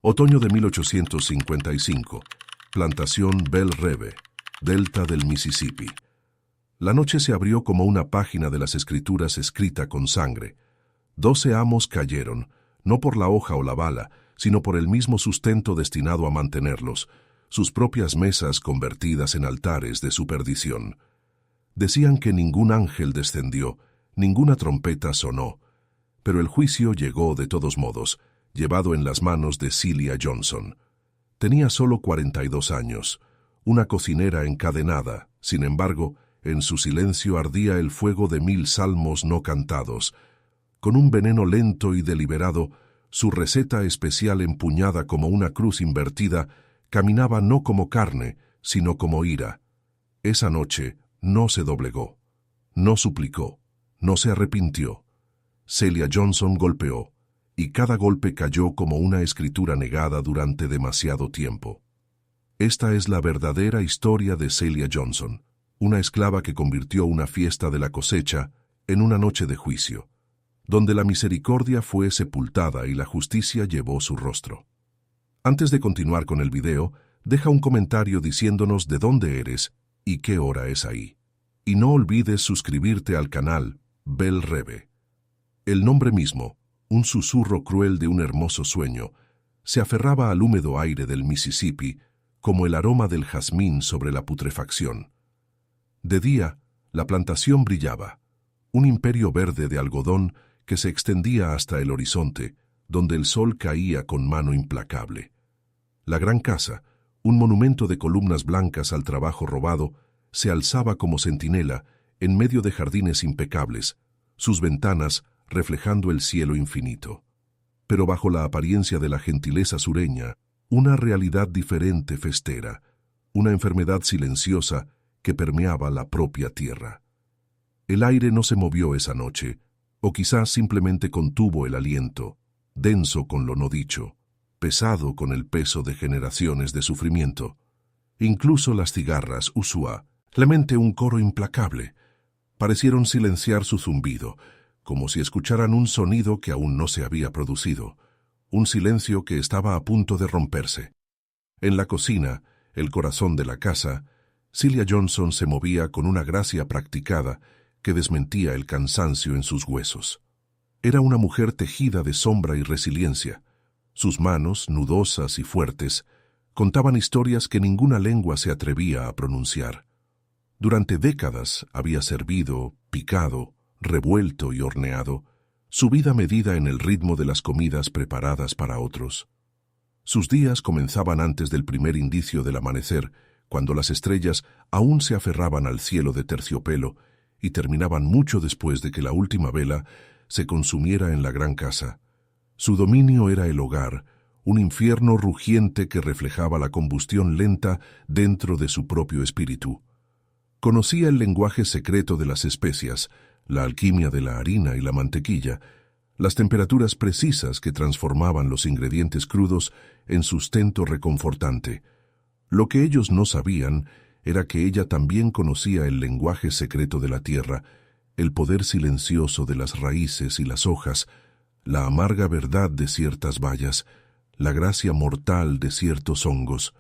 Otoño de 1855. Plantación Belle Reve, delta del Mississippi. La noche se abrió como una página de las escrituras escrita con sangre. 12 amos cayeron, no por la hoja o la bala, sino por el mismo sustento destinado a mantenerlos, sus propias mesas convertidas en altares de su perdición. Decían que ningún ángel descendió, ninguna trompeta sonó, pero el juicio llegó de todos modos, llevado en las manos de Celia Johnson. Tenía solo 42 años, una cocinera encadenada. Sin embargo, en su silencio ardía el fuego de 1000 salmos no cantados. Con un veneno lento y deliberado, su receta especial empuñada como una cruz invertida, caminaba no como carne, sino como ira. Esa noche no se doblegó, no suplicó, no se arrepintió. Celia Johnson golpeó, y cada golpe cayó como una escritura negada durante demasiado tiempo. Esta es la verdadera historia de Celia Johnson, una esclava que convirtió una fiesta de la cosecha en una noche de juicio, donde la misericordia fue sepultada y la justicia llevó su rostro. Antes de continuar con el video, deja un comentario diciéndonos de dónde eres y qué hora es ahí. Y no olvides suscribirte al canal Belle Reve. El nombre mismo, un susurro cruel de un hermoso sueño, se aferraba al húmedo aire del Mississippi como el aroma del jazmín sobre la putrefacción. De día, la plantación brillaba, un imperio verde de algodón que se extendía hasta el horizonte, donde el sol caía con mano implacable. La gran casa, un monumento de columnas blancas al trabajo robado, se alzaba como centinela en medio de jardines impecables, sus ventanas reflejando el cielo infinito. Pero bajo la apariencia de la gentileza sureña, una realidad diferente festera, una enfermedad silenciosa que permeaba la propia tierra. El aire no se movió esa noche, o quizás simplemente contuvo el aliento, denso con lo no dicho, pesado con el peso de generaciones de sufrimiento. Incluso las cigarras Usua, Clemente, un coro implacable, parecieron silenciar su zumbido, como si escucharan un sonido que aún no se había producido, un silencio que estaba a punto de romperse. En la cocina, el corazón de la casa, Celia Johnson se movía con una gracia practicada que desmentía el cansancio en sus huesos. Era una mujer tejida de sombra y resiliencia. Sus manos, nudosas y fuertes, contaban historias que ninguna lengua se atrevía a pronunciar. Durante décadas había servido, picado, revuelto y horneado, su vida medida en el ritmo de las comidas preparadas para otros. Sus días comenzaban antes del primer indicio del amanecer, cuando las estrellas aún se aferraban al cielo de terciopelo, y terminaban mucho después de que la última vela se consumiera en la gran casa. Su dominio era el hogar, un infierno rugiente que reflejaba la combustión lenta dentro de su propio espíritu. Conocía el lenguaje secreto de las especias, la alquimia de la harina y la mantequilla, las temperaturas precisas que transformaban los ingredientes crudos en sustento reconfortante. Lo que ellos no sabían era que ella también conocía el lenguaje secreto de la tierra, el poder silencioso de las raíces y las hojas, la amarga verdad de ciertas bayas, la gracia mortal de ciertos hongos.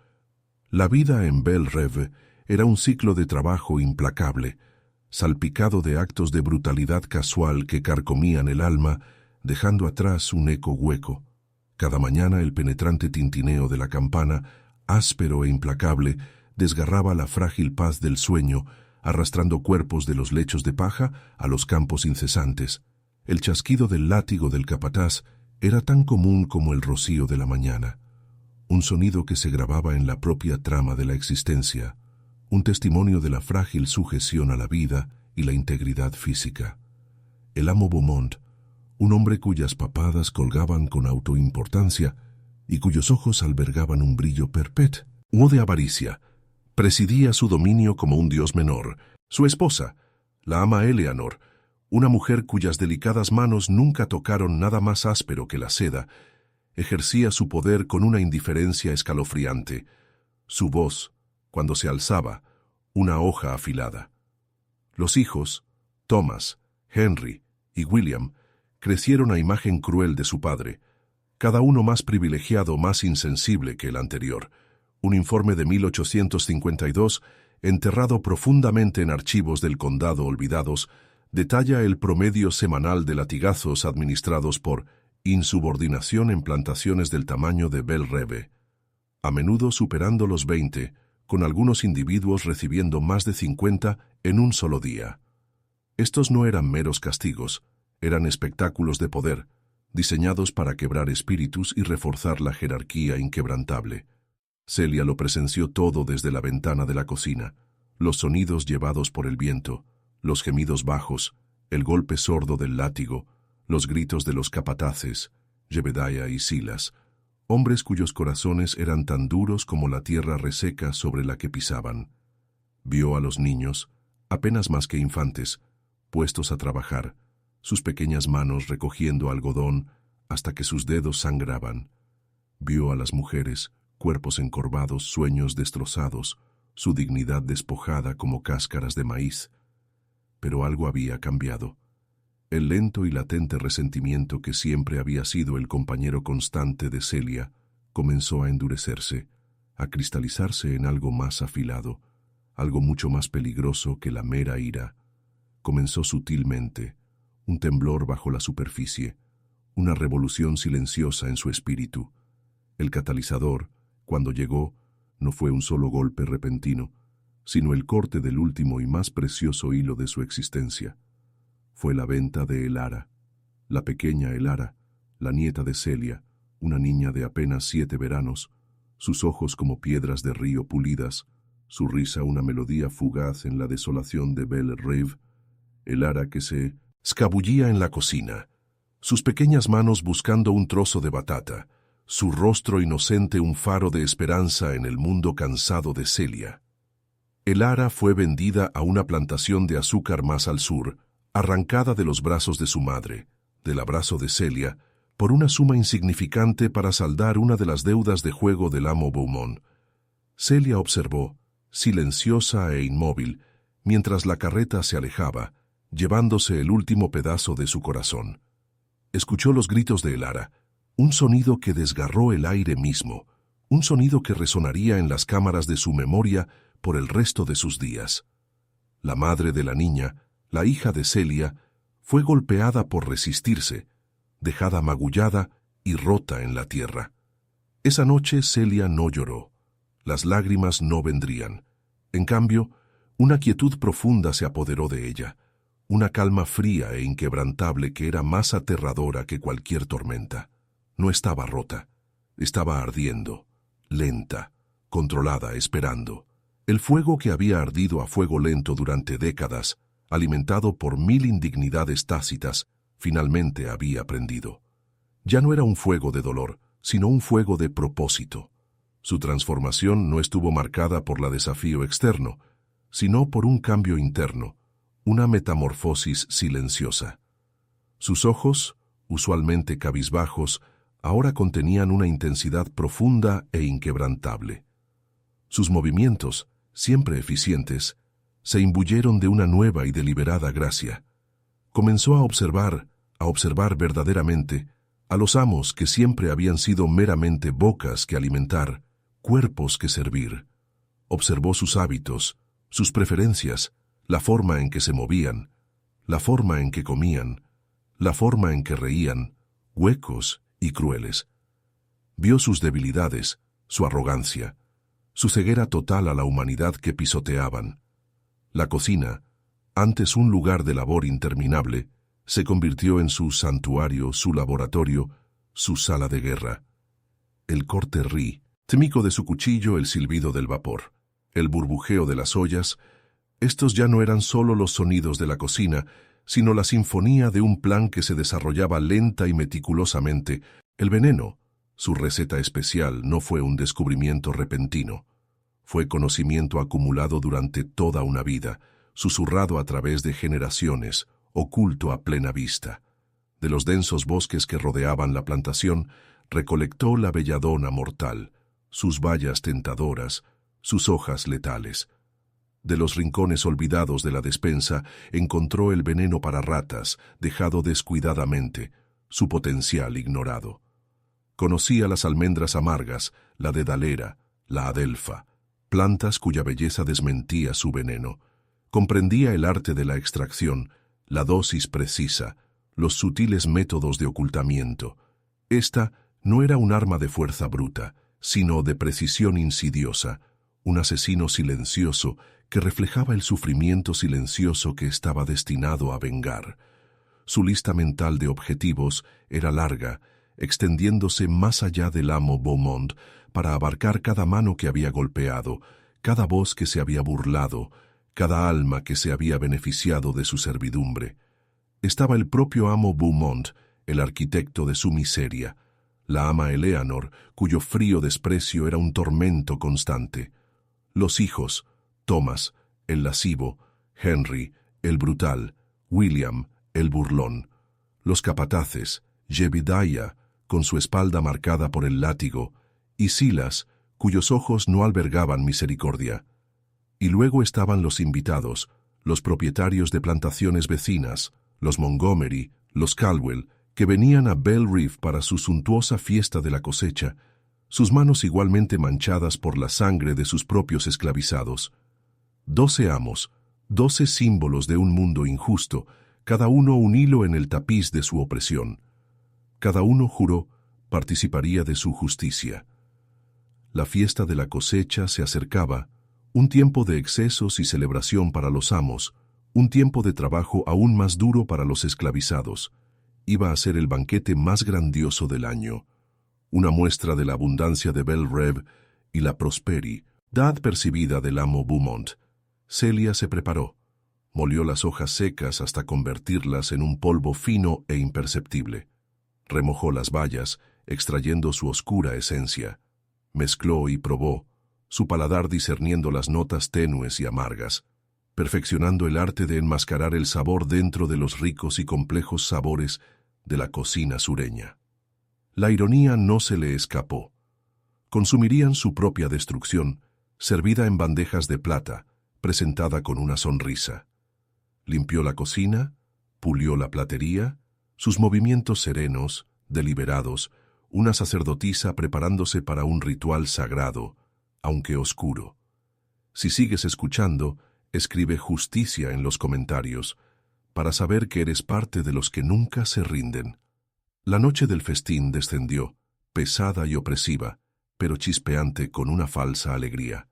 La vida en Belle Reve era un ciclo de trabajo implacable, salpicado de actos de brutalidad casual que carcomían el alma, dejando atrás un eco hueco. Cada mañana el penetrante tintineo de la campana, áspero e implacable, desgarraba la frágil paz del sueño, arrastrando cuerpos de los lechos de paja a los campos incesantes. El chasquido del látigo del capataz era tan común como el rocío de la mañana, un sonido que se grababa en la propia trama de la existencia, un testimonio de la frágil sujeción a la vida y la integridad física. El amo Beaumont, un hombre cuyas papadas colgaban con autoimportancia y cuyos ojos albergaban un brillo perpetuo de avaricia, presidía su dominio como un dios menor. Su esposa, la ama Eleanor, una mujer cuyas delicadas manos nunca tocaron nada más áspero que la seda, ejercía su poder con una indiferencia escalofriante. Su voz, cuando se alzaba, una hoja afilada. Los hijos, Thomas, Henry y William, crecieron a imagen cruel de su padre, cada uno más privilegiado, más insensible que el anterior. Un informe de 1852, enterrado profundamente en archivos del condado olvidados, detalla el promedio semanal de latigazos administrados por insubordinación en plantaciones del tamaño de Belle Reve, a menudo superando los 20, con algunos individuos recibiendo más de 50 en un solo día. Estos no eran meros castigos, eran espectáculos de poder, diseñados para quebrar espíritus y reforzar la jerarquía inquebrantable. Celia lo presenció todo desde la ventana de la cocina, los sonidos llevados por el viento, los gemidos bajos, el golpe sordo del látigo, los gritos de los capataces, Jebediah y Silas, hombres cuyos corazones eran tan duros como la tierra reseca sobre la que pisaban. Vio a los niños, apenas más que infantes, puestos a trabajar, sus pequeñas manos recogiendo algodón hasta que sus dedos sangraban. Vio a las mujeres, cuerpos encorvados, sueños destrozados, su dignidad despojada como cáscaras de maíz. Pero algo había cambiado. El lento y latente resentimiento que siempre había sido el compañero constante de Celia comenzó a endurecerse, a cristalizarse en algo más afilado, algo mucho más peligroso que la mera ira. Comenzó sutilmente, un temblor bajo la superficie, una revolución silenciosa en su espíritu. El catalizador, cuando llegó, no fue un solo golpe repentino, sino el corte del último y más precioso hilo de su existencia. Fue la venta de Elara, la pequeña Elara, la nieta de Celia, una niña de apenas 7 veranos, sus ojos como piedras de río pulidas, su risa una melodía fugaz en la desolación de Belle Reve, Elara que se escabullía en la cocina, sus pequeñas manos buscando un trozo de batata, su rostro inocente un faro de esperanza en el mundo cansado de Celia. Elara fue vendida a una plantación de azúcar más al sur, arrancada de los brazos de su madre, del abrazo de Celia, por una suma insignificante para saldar una de las deudas de juego del amo Beaumont. Celia observó, silenciosa e inmóvil, mientras la carreta se alejaba, llevándose el último pedazo de su corazón. Escuchó los gritos de Elara, un sonido que desgarró el aire mismo, un sonido que resonaría en las cámaras de su memoria por el resto de sus días. La madre de la niña, la hija de Celia, fue golpeada por resistirse, dejada magullada y rota en la tierra. Esa noche Celia no lloró. Las lágrimas no vendrían. En cambio, una quietud profunda se apoderó de ella, una calma fría e inquebrantable que era más aterradora que cualquier tormenta. No estaba rota, estaba ardiendo, lenta, controlada, esperando. El fuego que había ardido a fuego lento durante décadas, alimentado por 1000 indignidades tácitas, finalmente había prendido. Ya no era un fuego de dolor, sino un fuego de propósito. Su transformación no estuvo marcada por la desafío externo, sino por un cambio interno, una metamorfosis silenciosa. Sus ojos, usualmente cabizbajos, ahora contenían una intensidad profunda e inquebrantable. Sus movimientos, siempre eficientes, se imbuyeron de una nueva y deliberada gracia. Comenzó a observar verdaderamente, a los amos que siempre habían sido meramente bocas que alimentar, cuerpos que servir. Observó sus hábitos, sus preferencias, la forma en que se movían, la forma en que comían, la forma en que reían, huecos y crueles. Vio sus debilidades, su arrogancia, su ceguera total a la humanidad que pisoteaban. La cocina, antes un lugar de labor interminable, se convirtió en su santuario, su laboratorio, su sala de guerra. El corte rítmico de su cuchillo, el silbido del vapor, el burbujeo de las ollas, estos ya no eran solo los sonidos de la cocina, sino la sinfonía de un plan que se desarrollaba lenta y meticulosamente. El veneno, su receta especial, no fue un descubrimiento repentino. Fue conocimiento acumulado durante toda una vida, susurrado a través de generaciones, oculto a plena vista. De los densos bosques que rodeaban la plantación, recolectó la belladona mortal, sus bayas tentadoras, sus hojas letales. De los rincones olvidados de la despensa, encontró el veneno para ratas, dejado descuidadamente, su potencial ignorado. Conocía las almendras amargas, la dedalera, la adelfa, plantas cuya belleza desmentía su veneno. Comprendía el arte de la extracción, la dosis precisa, los sutiles métodos de ocultamiento. Esta no era un arma de fuerza bruta, sino de precisión insidiosa, un asesino silencioso que reflejaba el sufrimiento silencioso que estaba destinado a vengar. Su lista mental de objetivos era larga, extendiéndose más allá del amo Beaumont para abarcar cada mano que había golpeado, cada voz que se había burlado, cada alma que se había beneficiado de su servidumbre. Estaba el propio amo Beaumont, el arquitecto de su miseria, la ama Eleanor, cuyo frío desprecio era un tormento constante. Los hijos, Thomas, el lascivo, Henry, el brutal, William, el burlón. Los capataces, Jebediah, con su espalda marcada por el látigo, y Silas, cuyos ojos no albergaban misericordia. Y luego estaban los invitados, los propietarios de plantaciones vecinas, los Montgomery, los Caldwell, que venían a Belle Reef para su suntuosa fiesta de la cosecha, sus manos igualmente manchadas por la sangre de sus propios esclavizados. 12 amos, 12 símbolos de un mundo injusto, cada uno un hilo en el tapiz de su opresión. Cada uno juró participaría de su justicia. La fiesta de la cosecha se acercaba, un tiempo de excesos y celebración para los amos, un tiempo de trabajo aún más duro para los esclavizados. Iba a ser el banquete más grandioso del año, una muestra de la abundancia de Belle Reve y la prosperidad percibida del amo Beaumont. Celia se preparó, molió las hojas secas hasta convertirlas en un polvo fino e imperceptible. Remojó las bayas, extrayendo su oscura esencia. Mezcló y probó, su paladar discerniendo las notas tenues y amargas, perfeccionando el arte de enmascarar el sabor dentro de los ricos y complejos sabores de la cocina sureña. La ironía no se le escapó. Consumirían su propia destrucción, servida en bandejas de plata, presentada con una sonrisa. Limpió la cocina, pulió la platería, sus movimientos serenos, deliberados, una sacerdotisa preparándose para un ritual sagrado, aunque oscuro. Si sigues escuchando, escribe justicia en los comentarios, para saber que eres parte de los que nunca se rinden. La noche del festín descendió, pesada y opresiva, pero chispeante con una falsa alegría.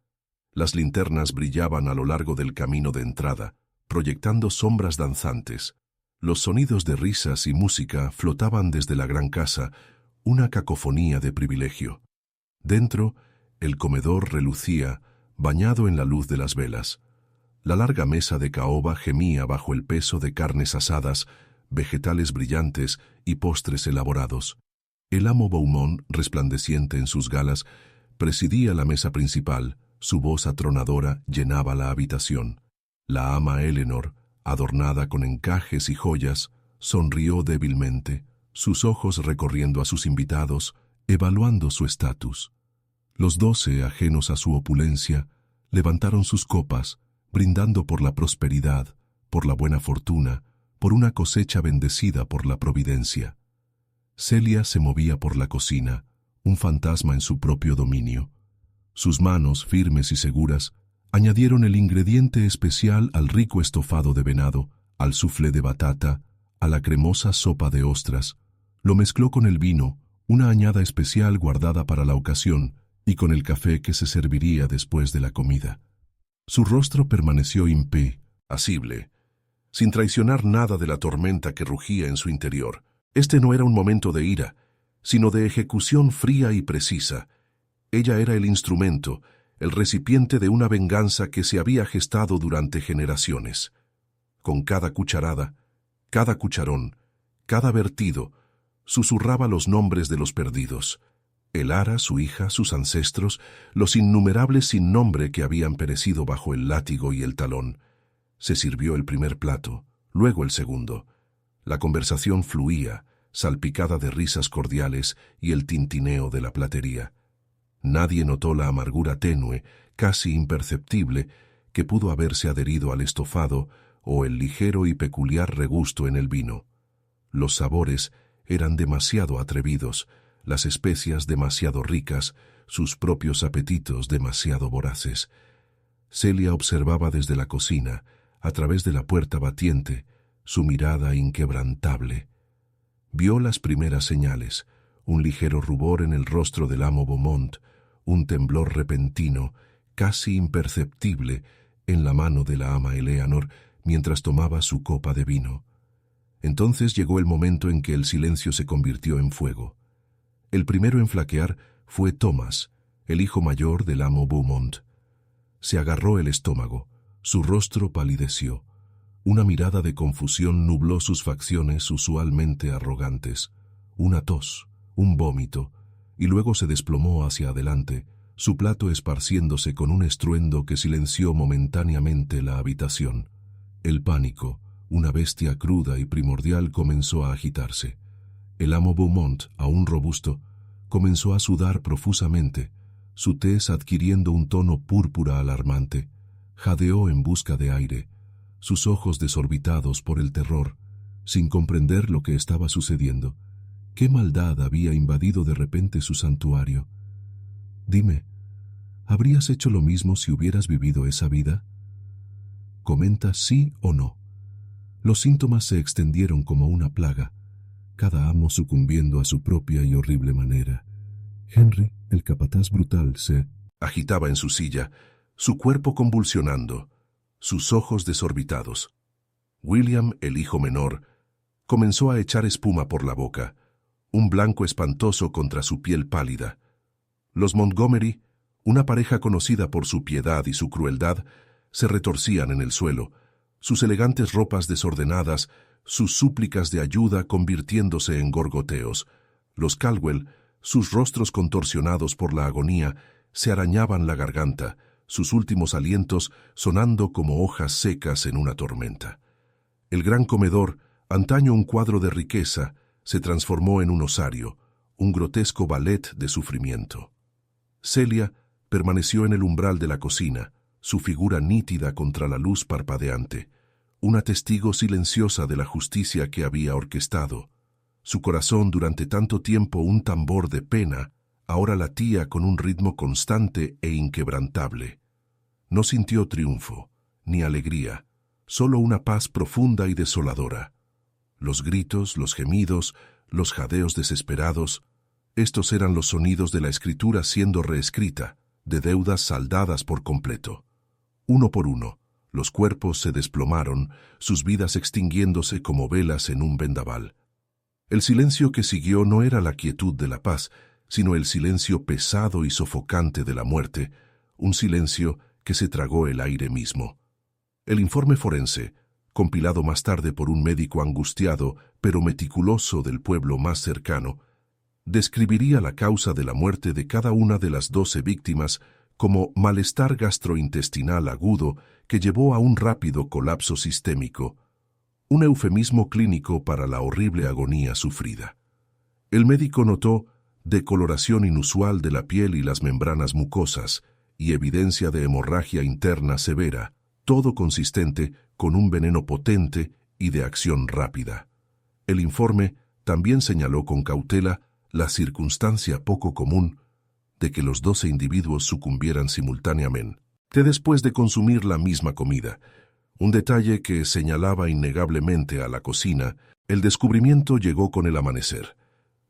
Las linternas brillaban a lo largo del camino de entrada, proyectando sombras danzantes. Los sonidos de risas y música flotaban desde la gran casa, una cacofonía de privilegio. Dentro, el comedor relucía, bañado en la luz de las velas. La larga mesa de caoba gemía bajo el peso de carnes asadas, vegetales brillantes y postres elaborados. El amo Beaumont, resplandeciente en sus galas, presidía la mesa principal, su voz atronadora llenaba la habitación. La ama Eleanor, adornada con encajes y joyas, sonrió débilmente, sus ojos recorriendo a sus invitados, evaluando su estatus. Los 12, ajenos a su opulencia, levantaron sus copas, brindando por la prosperidad, por la buena fortuna, por una cosecha bendecida por la providencia. Celia se movía por la cocina, un fantasma en su propio dominio. Sus manos, firmes y seguras, añadieron el ingrediente especial al rico estofado de venado, al soufflé de batata, a la cremosa sopa de ostras. Lo mezcló con el vino, una añada especial guardada para la ocasión, y con el café que se serviría después de la comida. Su rostro permaneció impasible, sin traicionar nada de la tormenta que rugía en su interior. Este no era un momento de ira, sino de ejecución fría y precisa. Ella era el instrumento, el recipiente de una venganza que se había gestado durante generaciones. Con cada cucharada, cada cucharón, cada vertido, susurraba los nombres de los perdidos. Elara, su hija, sus ancestros, los innumerables sin nombre que habían perecido bajo el látigo y el talón. Se sirvió el primer plato, luego el segundo. La conversación fluía, salpicada de risas cordiales y el tintineo de la platería. Nadie notó la amargura tenue, casi imperceptible, que pudo haberse adherido al estofado o el ligero y peculiar regusto en el vino. Los sabores eran demasiado atrevidos, las especias demasiado ricas, sus propios apetitos demasiado voraces. Celia observaba desde la cocina, a través de la puerta batiente, su mirada inquebrantable. Vio las primeras señales, un ligero rubor en el rostro del amo Beaumont, un temblor repentino, casi imperceptible, en la mano de la ama Eleanor mientras tomaba su copa de vino. Entonces llegó el momento en que el silencio se convirtió en fuego. El primero en flaquear fue Thomas, el hijo mayor del amo Beaumont. Se agarró el estómago, su rostro palideció. Una mirada de confusión nubló sus facciones usualmente arrogantes. Una tos, un vómito, y luego se desplomó hacia adelante, su plato esparciéndose con un estruendo que silenció momentáneamente la habitación. El pánico, una bestia cruda y primordial, comenzó a agitarse. El amo Beaumont, aún robusto, comenzó a sudar profusamente, su tez adquiriendo un tono púrpura alarmante. Jadeó en busca de aire, sus ojos desorbitados por el terror, sin comprender lo que estaba sucediendo. ¿Qué maldad había invadido de repente su santuario? Dime, ¿habrías hecho lo mismo si hubieras vivido esa vida? Comenta sí o no. Los síntomas se extendieron como una plaga, cada amo sucumbiendo a su propia y horrible manera. Henry, el capataz brutal, se agitaba en su silla, su cuerpo convulsionando, sus ojos desorbitados. William, el hijo menor, comenzó a echar espuma por la boca, un blanco espantoso contra su piel pálida. Los Montgomery, una pareja conocida por su piedad y su crueldad, se retorcían en el suelo, sus elegantes ropas desordenadas, sus súplicas de ayuda convirtiéndose en gorgoteos. Los Caldwell, sus rostros contorsionados por la agonía, se arañaban la garganta, sus últimos alientos sonando como hojas secas en una tormenta. El gran comedor, antaño un cuadro de riqueza, se transformó en un osario, un grotesco ballet de sufrimiento. Celia permaneció en el umbral de la cocina, su figura nítida contra la luz parpadeante, una testigo silenciosa de la justicia que había orquestado. Su corazón, durante tanto tiempo un tambor de pena, ahora latía con un ritmo constante e inquebrantable. No sintió triunfo, ni alegría, solo una paz profunda y desoladora. Los gritos, los gemidos, los jadeos desesperados, estos eran los sonidos de la escritura siendo reescrita, de deudas saldadas por completo. Uno por uno, los cuerpos se desplomaron, sus vidas extinguiéndose como velas en un vendaval. El silencio que siguió no era la quietud de la paz, sino el silencio pesado y sofocante de la muerte, un silencio que se tragó el aire mismo. El informe forense, compilado más tarde por un médico angustiado pero meticuloso del pueblo más cercano, describiría la causa de la muerte de cada una de las 12 víctimas como malestar gastrointestinal agudo que llevó a un rápido colapso sistémico, un eufemismo clínico para la horrible agonía sufrida. El médico notó decoloración inusual de la piel y las membranas mucosas y evidencia de hemorragia interna severa, todo consistente con un veneno potente y de acción rápida. El informe también señaló con cautela la circunstancia poco común de que los 12 individuos sucumbieran simultáneamente después de consumir la misma comida, un detalle que señalaba innegablemente a la cocina. El descubrimiento llegó con el amanecer.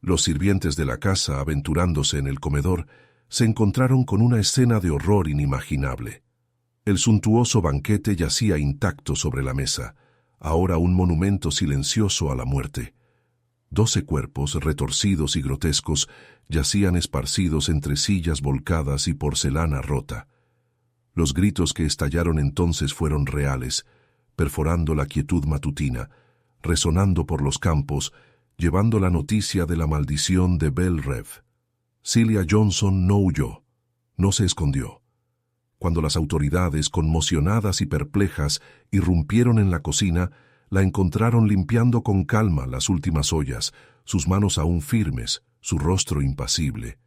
Los sirvientes de la casa, aventurándose en el comedor, se encontraron con una escena de horror inimaginable. El suntuoso banquete yacía intacto sobre la mesa, ahora un monumento silencioso a la muerte. 12 cuerpos, retorcidos y grotescos, yacían esparcidos entre sillas volcadas y porcelana rota. Los gritos que estallaron entonces fueron reales, perforando la quietud matutina, resonando por los campos, llevando la noticia de la maldición de Belle Reve. Celia Johnson no huyó, no se escondió. Cuando las autoridades, conmocionadas y perplejas, irrumpieron en la cocina, la encontraron limpiando con calma las últimas ollas, sus manos aún firmes, su rostro impasible.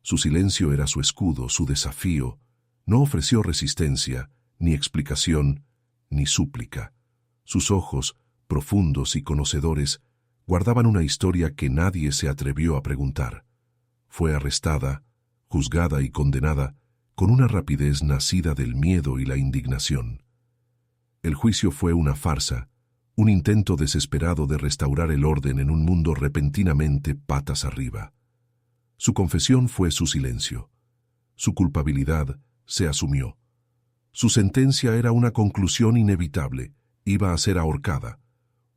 Su silencio era su escudo, su desafío. No ofreció resistencia, ni explicación, ni súplica. Sus ojos, profundos y conocedores, guardaban una historia que nadie se atrevió a preguntar. Fue arrestada, juzgada y condenada con una rapidez nacida del miedo y la indignación. El juicio fue una farsa, un intento desesperado de restaurar el orden en un mundo repentinamente patas arriba. Su confesión fue su silencio. Su culpabilidad se asumió. Su sentencia era una conclusión inevitable, iba a ser ahorcada.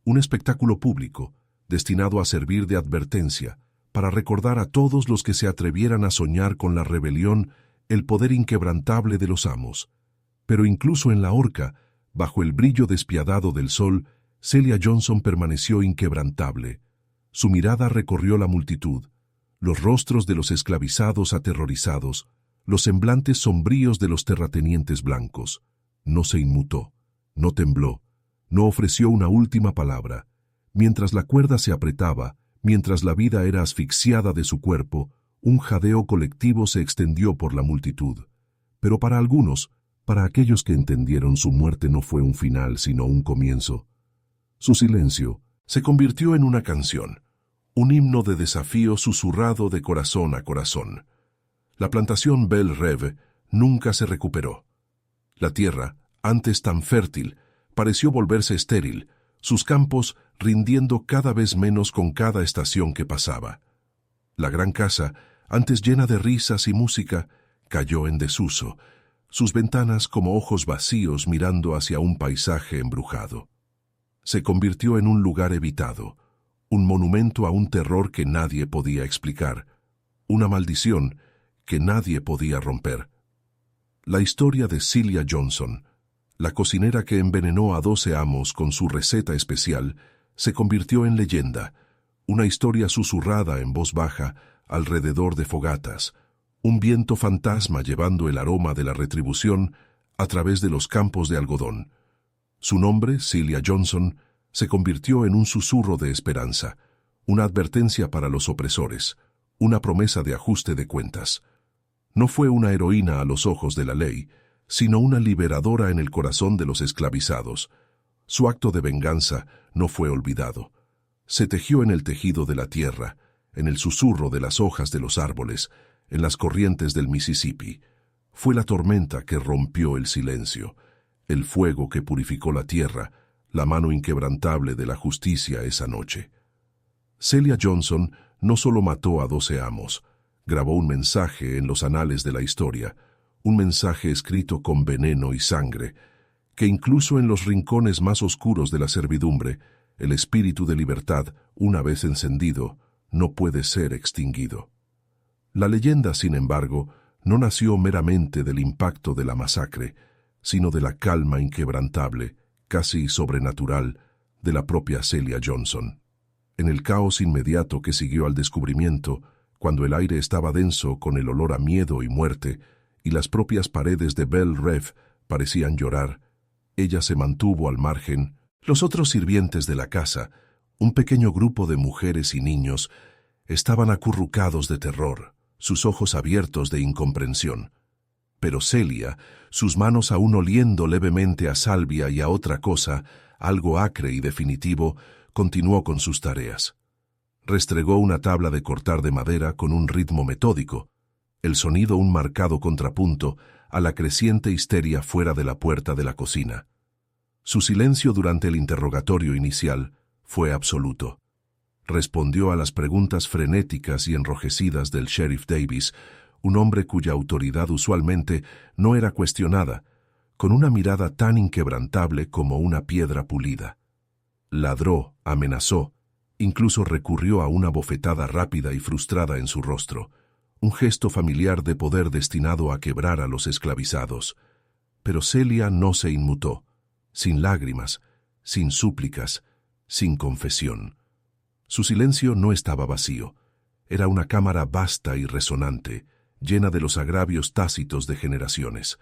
Un espectáculo público, destinado a servir de advertencia, para recordar a todos los que se atrevieran a soñar con la rebelión el poder inquebrantable de los amos. Pero incluso en la horca, bajo el brillo despiadado del sol, Celia Johnson permaneció inquebrantable. Su mirada recorrió la multitud, los rostros de los esclavizados aterrorizados, los semblantes sombríos de los terratenientes blancos. No se inmutó, no tembló, no ofreció una última palabra. Mientras la cuerda se apretaba, mientras la vida era asfixiada de su cuerpo, un jadeo colectivo se extendió por la multitud. Pero para algunos, para aquellos que entendieron, su muerte no fue un final, sino un comienzo. Su silencio se convirtió en una canción, un himno de desafío susurrado de corazón a corazón. La plantación Belle Reve nunca se recuperó. La tierra, antes tan fértil, pareció volverse estéril, sus campos rindiendo cada vez menos con cada estación que pasaba. La gran casa, antes llena de risas y música, cayó en desuso, sus ventanas como ojos vacíos mirando hacia un paisaje embrujado. Se convirtió en un lugar evitado, un monumento a un terror que nadie podía explicar, una maldición que nadie podía romper. La historia de Celia Johnson, la cocinera que envenenó a 12 amos con su receta especial, se convirtió en leyenda, una historia susurrada en voz baja alrededor de fogatas, un viento fantasma llevando el aroma de la retribución a través de los campos de algodón. Su nombre, Celia Johnson, se convirtió en un susurro de esperanza, una advertencia para los opresores, una promesa de ajuste de cuentas. No fue una heroína a los ojos de la ley, sino una liberadora en el corazón de los esclavizados. Su acto de venganza no fue olvidado. Se tejió en el tejido de la tierra, en el susurro de las hojas de los árboles, en las corrientes del Mississippi. Fue la tormenta que rompió el silencio, el fuego que purificó la tierra, la mano inquebrantable de la justicia esa noche. Celia Johnson no solo mató a 12 amos, grabó un mensaje en los anales de la historia, un mensaje escrito con veneno y sangre, que incluso en los rincones más oscuros de la servidumbre, el espíritu de libertad, una vez encendido, no puede ser extinguido. La leyenda, sin embargo, no nació meramente del impacto de la masacre, sino de la calma inquebrantable, casi sobrenatural, de la propia Celia Johnson. En el caos inmediato que siguió al descubrimiento, cuando el aire estaba denso con el olor a miedo y muerte, y las propias paredes de Belle Reve parecían llorar, ella se mantuvo al margen. Los otros sirvientes de la casa, un pequeño grupo de mujeres y niños, estaban acurrucados de terror, sus ojos abiertos de incomprensión. Pero Celia, sus manos aún oliendo levemente a salvia y a otra cosa, algo acre y definitivo, continuó con sus tareas. Restregó una tabla de cortar de madera con un ritmo metódico, el sonido un marcado contrapunto a la creciente histeria fuera de la puerta de la cocina. Su silencio durante el interrogatorio inicial fue absoluto. Respondió a las preguntas frenéticas y enrojecidas del sheriff Davis, un hombre cuya autoridad usualmente no era cuestionada, con una mirada tan inquebrantable como una piedra pulida. Ladró, amenazó, incluso recurrió a una bofetada rápida y frustrada en su rostro, un gesto familiar de poder destinado a quebrar a los esclavizados. Pero Celia no se inmutó, sin lágrimas, sin súplicas, sin confesión. Su silencio no estaba vacío, era una cámara vasta y resonante, llena de los agravios tácitos de generaciones.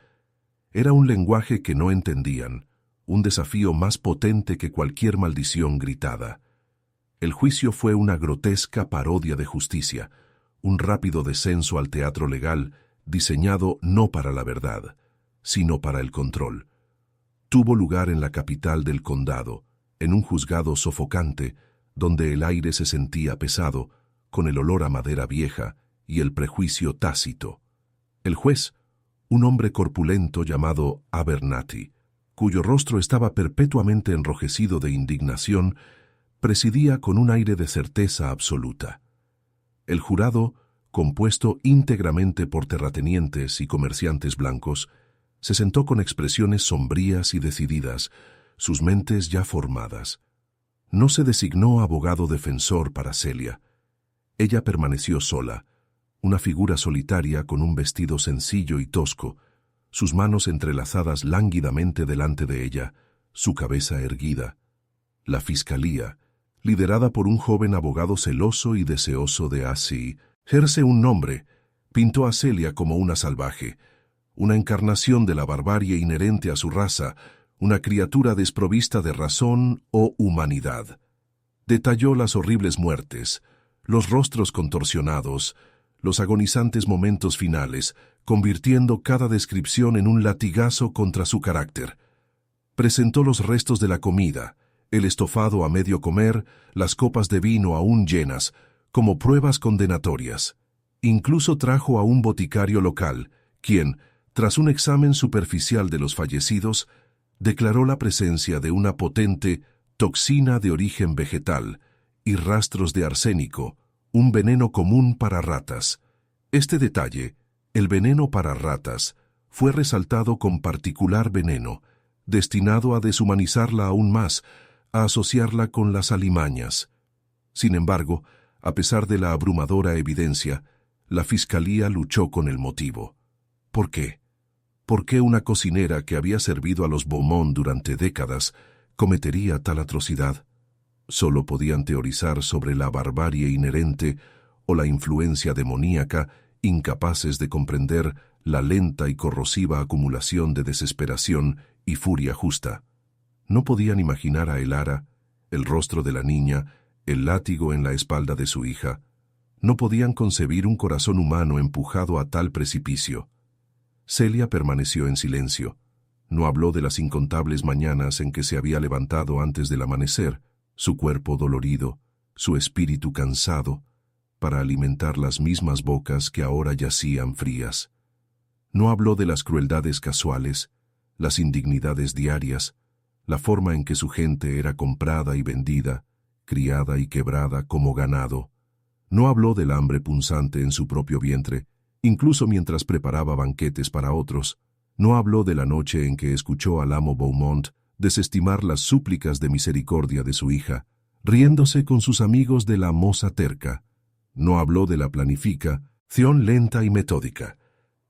Era un lenguaje que no entendían, un desafío más potente que cualquier maldición gritada. El juicio fue una grotesca parodia de justicia, un rápido descenso al teatro legal, diseñado no para la verdad, sino para el control. Tuvo lugar en la capital del condado, en un juzgado sofocante, donde el aire se sentía pesado, con el olor a madera vieja y el prejuicio tácito. El juez, un hombre corpulento llamado Abernathy, cuyo rostro estaba perpetuamente enrojecido de indignación, presidía con un aire de certeza absoluta. El jurado, compuesto íntegramente por terratenientes y comerciantes blancos, se sentó con expresiones sombrías y decididas, sus mentes ya formadas. No se designó abogado defensor para Celia. Ella permaneció sola, una figura solitaria con un vestido sencillo y tosco, sus manos entrelazadas lánguidamente delante de ella, su cabeza erguida. La fiscalía, liderada por un joven abogado celoso y deseoso de hacerse un nombre, pintó a Celia como una salvaje, una encarnación de la barbarie inherente a su raza, una criatura desprovista de razón o humanidad. Detalló las horribles muertes, los rostros contorsionados, los agonizantes momentos finales, convirtiendo cada descripción en un latigazo contra su carácter. Presentó los restos de la comida, el estofado a medio comer, las copas de vino aún llenas, como pruebas condenatorias. Incluso trajo a un boticario local, quien, tras un examen superficial de los fallecidos, declaró la presencia de una potente toxina de origen vegetal y rastros de arsénico, un veneno común para ratas. Este detalle, el veneno para ratas, fue resaltado con particular veneno, destinado a deshumanizarla aún más, a asociarla con las alimañas. Sin embargo, a pesar de la abrumadora evidencia, la fiscalía luchó con el motivo. ¿Por qué? ¿Por qué una cocinera que había servido a los Beaumont durante décadas cometería tal atrocidad? Solo podían teorizar sobre la barbarie inherente o la influencia demoníaca, incapaces de comprender la lenta y corrosiva acumulación de desesperación y furia justa. No podían imaginar a Elara, el rostro de la niña, el látigo en la espalda de su hija. No podían concebir un corazón humano empujado a tal precipicio. Celia permaneció en silencio. No habló de las incontables mañanas en que se había levantado antes del amanecer, su cuerpo dolorido, su espíritu cansado, para alimentar las mismas bocas que ahora yacían frías. No habló de las crueldades casuales, las indignidades diarias, la forma en que su gente era comprada y vendida, criada y quebrada como ganado. No habló del hambre punzante en su propio vientre, incluso mientras preparaba banquetes para otros. No habló de la noche en que escuchó al amo Beaumont desestimar las súplicas de misericordia de su hija, riéndose con sus amigos de la moza terca. No habló de la planificación lenta y metódica,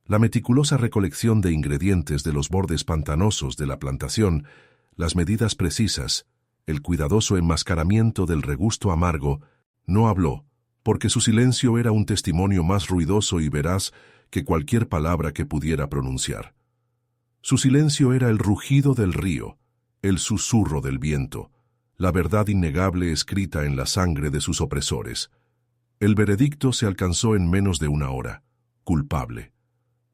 la meticulosa recolección de ingredientes de los bordes pantanosos de la plantación, las medidas precisas, el cuidadoso enmascaramiento del regusto amargo. No habló, porque su silencio era un testimonio más ruidoso y veraz que cualquier palabra que pudiera pronunciar. Su silencio era el rugido del río, el susurro del viento, la verdad innegable escrita en la sangre de sus opresores. El veredicto se alcanzó en menos de una hora. Culpable.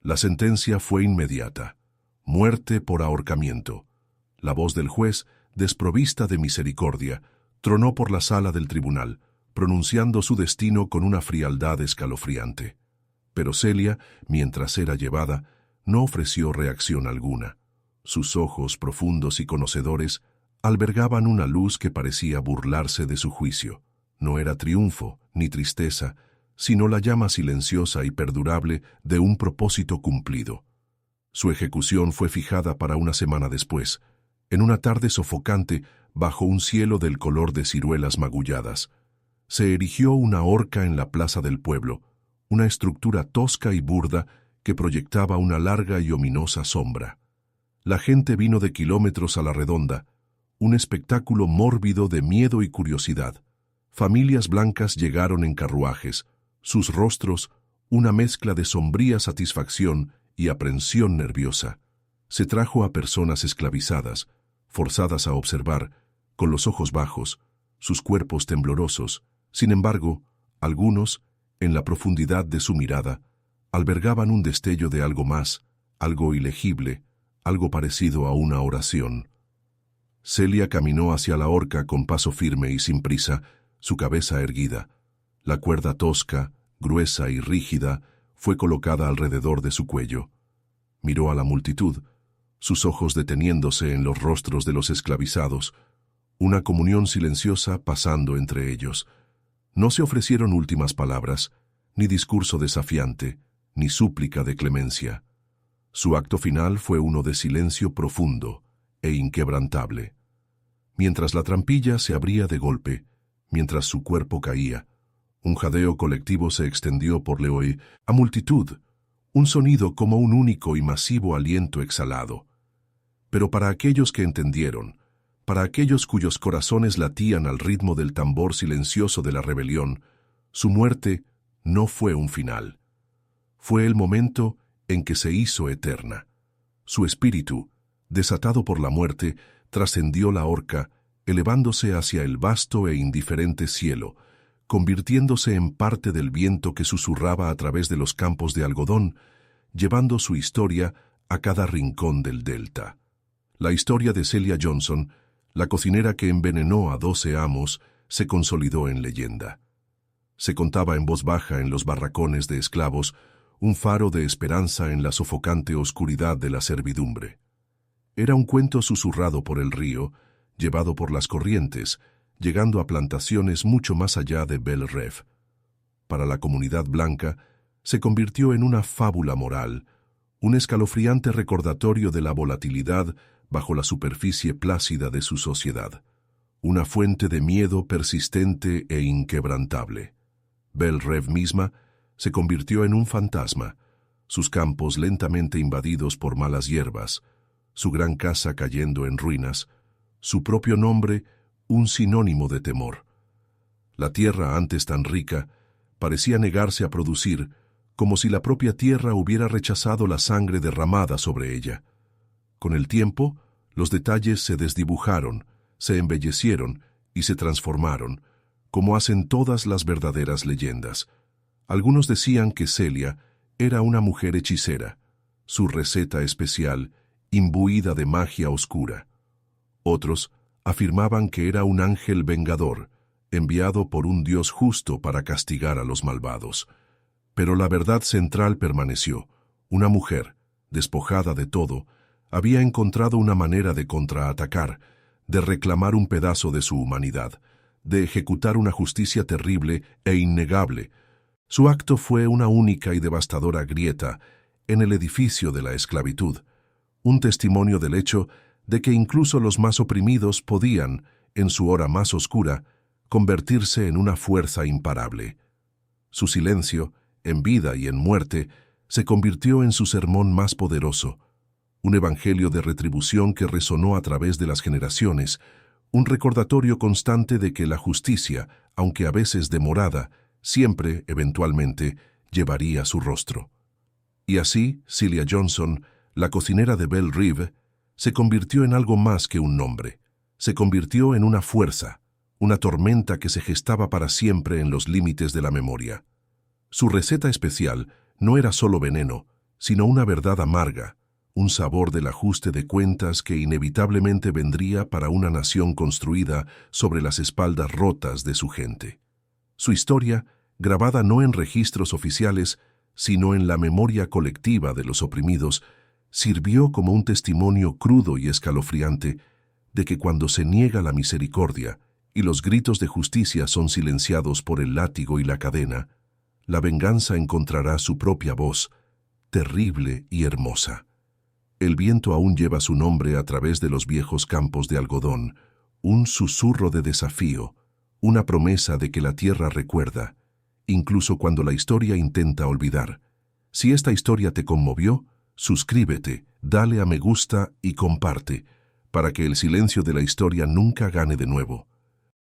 La sentencia fue inmediata. Muerte por ahorcamiento. La voz del juez, desprovista de misericordia, tronó por la sala del tribunal, pronunciando su destino con una frialdad escalofriante. Pero Celia, mientras era llevada, no ofreció reacción alguna. Sus ojos, profundos y conocedores, albergaban una luz que parecía burlarse de su juicio. No era triunfo, ni tristeza, sino la llama silenciosa y perdurable de un propósito cumplido. Su ejecución fue fijada para una semana después, en una tarde sofocante, bajo un cielo del color de ciruelas magulladas. Se erigió una horca en la plaza del pueblo, una estructura tosca y burda que proyectaba una larga y ominosa sombra. La gente vino de kilómetros a la redonda, un espectáculo mórbido de miedo y curiosidad. Familias blancas llegaron en carruajes, sus rostros una mezcla de sombría satisfacción y aprensión nerviosa. Se trajo a personas esclavizadas, forzadas a observar, con los ojos bajos, sus cuerpos temblorosos. Sin embargo, algunos, en la profundidad de su mirada, albergaban un destello de algo más, algo ilegible, algo parecido a una oración. Celia caminó hacia la horca con paso firme y sin prisa, su cabeza erguida. La cuerda tosca, gruesa y rígida, fue colocada alrededor de su cuello. Miró a la multitud, sus ojos deteniéndose en los rostros de los esclavizados, una comunión silenciosa pasando entre ellos. No se ofrecieron últimas palabras, ni discurso desafiante, ni súplica de clemencia. Su acto final fue uno de silencio profundo e inquebrantable. Mientras la trampilla se abría de golpe, mientras su cuerpo caía, un jadeo colectivo se extendió por Leoy a multitud, un sonido como un único y masivo aliento exhalado. Pero para aquellos que entendieron, para aquellos cuyos corazones latían al ritmo del tambor silencioso de la rebelión, su muerte no fue un final. Fue el momento en que se hizo eterna. Su espíritu, desatado por la muerte, trascendió la horca, elevándose hacia el vasto e indiferente cielo, convirtiéndose en parte del viento que susurraba a través de los campos de algodón, llevando su historia a cada rincón del delta. La historia de Celia Johnson, la cocinera que envenenó a 12 amos, se consolidó en leyenda. Se contaba en voz baja en los barracones de esclavos, un faro de esperanza en la sofocante oscuridad de la servidumbre. Era un cuento susurrado por el río, llevado por las corrientes, llegando a plantaciones mucho más allá de Belle Reve. Para la comunidad blanca, se convirtió en una fábula moral, un escalofriante recordatorio de la volatilidad bajo la superficie plácida de su sociedad, una fuente de miedo persistente e inquebrantable. Belle Reve misma se convirtió en un fantasma, sus campos lentamente invadidos por malas hierbas, su gran casa cayendo en ruinas, su propio nombre un sinónimo de temor. La tierra antes tan rica parecía negarse a producir, como si la propia tierra hubiera rechazado la sangre derramada sobre ella. Con el tiempo, los detalles se desdibujaron, se embellecieron y se transformaron, como hacen todas las verdaderas leyendas. Algunos decían que Celia era una mujer hechicera, su receta especial, imbuida de magia oscura. Otros afirmaban que era un ángel vengador, enviado por un Dios justo para castigar a los malvados. Pero la verdad central permaneció. Una mujer, despojada de todo, había encontrado una manera de contraatacar, de reclamar un pedazo de su humanidad, de ejecutar una justicia terrible e innegable. Su acto fue una única y devastadora grieta en el edificio de la esclavitud, un testimonio del hecho de que incluso los más oprimidos podían, en su hora más oscura, convertirse en una fuerza imparable. Su silencio, en vida y en muerte, se convirtió en su sermón más poderoso, un evangelio de retribución que resonó a través de las generaciones, un recordatorio constante de que la justicia, aunque a veces demorada, siempre, eventualmente, llevaría su rostro. Y así, Celia Johnson, la cocinera de Belle Reve, se convirtió en algo más que un nombre. Se convirtió en una fuerza, una tormenta que se gestaba para siempre en los límites de la memoria. Su receta especial no era solo veneno, sino una verdad amarga, un sabor del ajuste de cuentas que inevitablemente vendría para una nación construida sobre las espaldas rotas de su gente. Su historia, grabada no en registros oficiales, sino en la memoria colectiva de los oprimidos, sirvió como un testimonio crudo y escalofriante de que cuando se niega la misericordia y los gritos de justicia son silenciados por el látigo y la cadena, la venganza encontrará su propia voz, terrible y hermosa. El viento aún lleva su nombre a través de los viejos campos de algodón, un susurro de desafío, una promesa de que la tierra recuerda, incluso cuando la historia intenta olvidar. Si esta historia te conmovió, suscríbete, dale a me gusta y comparte, para que el silencio de la historia nunca gane de nuevo.